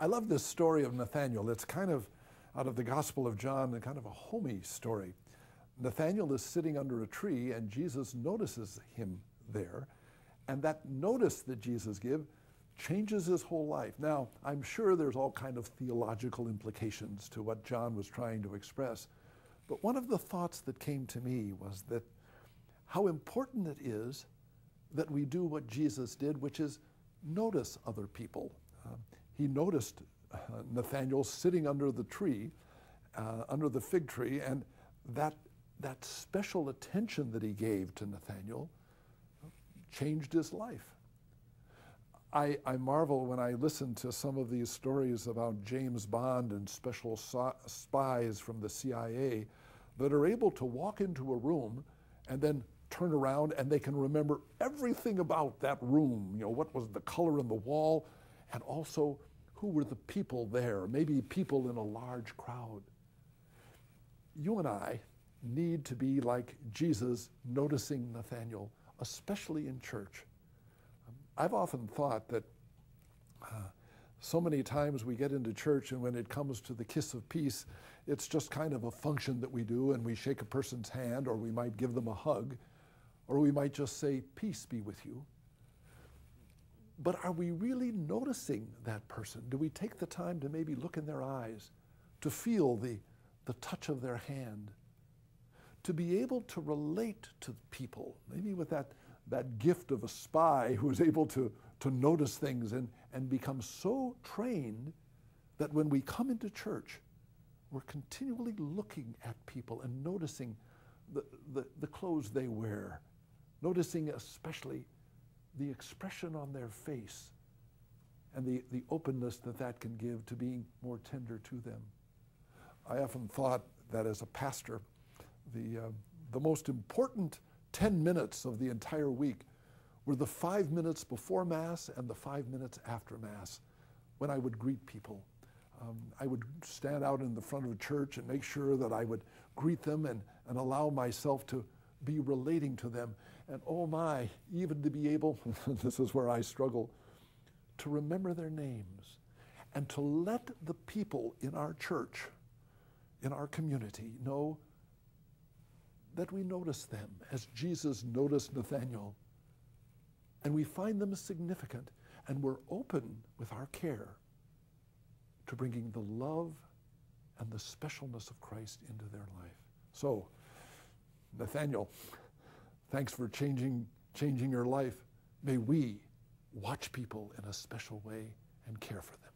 I love this story of Nathaniel. It's kind of out of the Gospel of John, and kind of a homey story. Nathaniel is sitting under a tree, and Jesus notices him there. And that notice that Jesus gives changes his whole life. Now, I'm sure there's all kind of theological implications to what John was trying to express. But one of the thoughts that came to me was that how important it is that we do what Jesus did, which is notice other people. He noticed Nathaniel sitting under the tree, under the fig tree, and that special attention that he gave to Nathaniel changed his life. I marvel when I listen to some of these stories about James Bond and special spies from the CIA that are able to walk into a room and then turn around and they can remember everything about that room. You know, what was the color in the wall, and also who were the people there, maybe people in a large crowd. You and I need to be like Jesus noticing Nathaniel, especially in church. I've often thought that so many times we get into church, and when it comes to the kiss of peace, it's just kind of a function that we do, and we shake a person's hand, or we might give them a hug, or we might just say, "Peace be with you." But are we really noticing that person? Do we take the time to maybe look in their eyes, to feel the touch of their hand, to be able to relate to people, maybe with that gift of a spy who is able to notice things and become so trained that when we come into church, we're continually looking at people and noticing the clothes they wear, noticing especially the expression on their face and the openness that can give to being more tender to them. I often thought that as a pastor, the most important 10 minutes of the entire week were the 5 minutes before Mass and the 5 minutes after Mass when I would greet people. I would stand out in the front of a church and make sure that I would greet them and allow myself to be relating to them. And oh my, even to be able, this is where I struggle, to remember their names and to let the people in our church, in our community, know that we notice them as Jesus noticed Nathaniel. And we find them significant, and we're open with our care to bringing the love and the specialness of Christ into their life. So, Nathaniel, thanks for changing your life. May we watch people in a special way and care for them.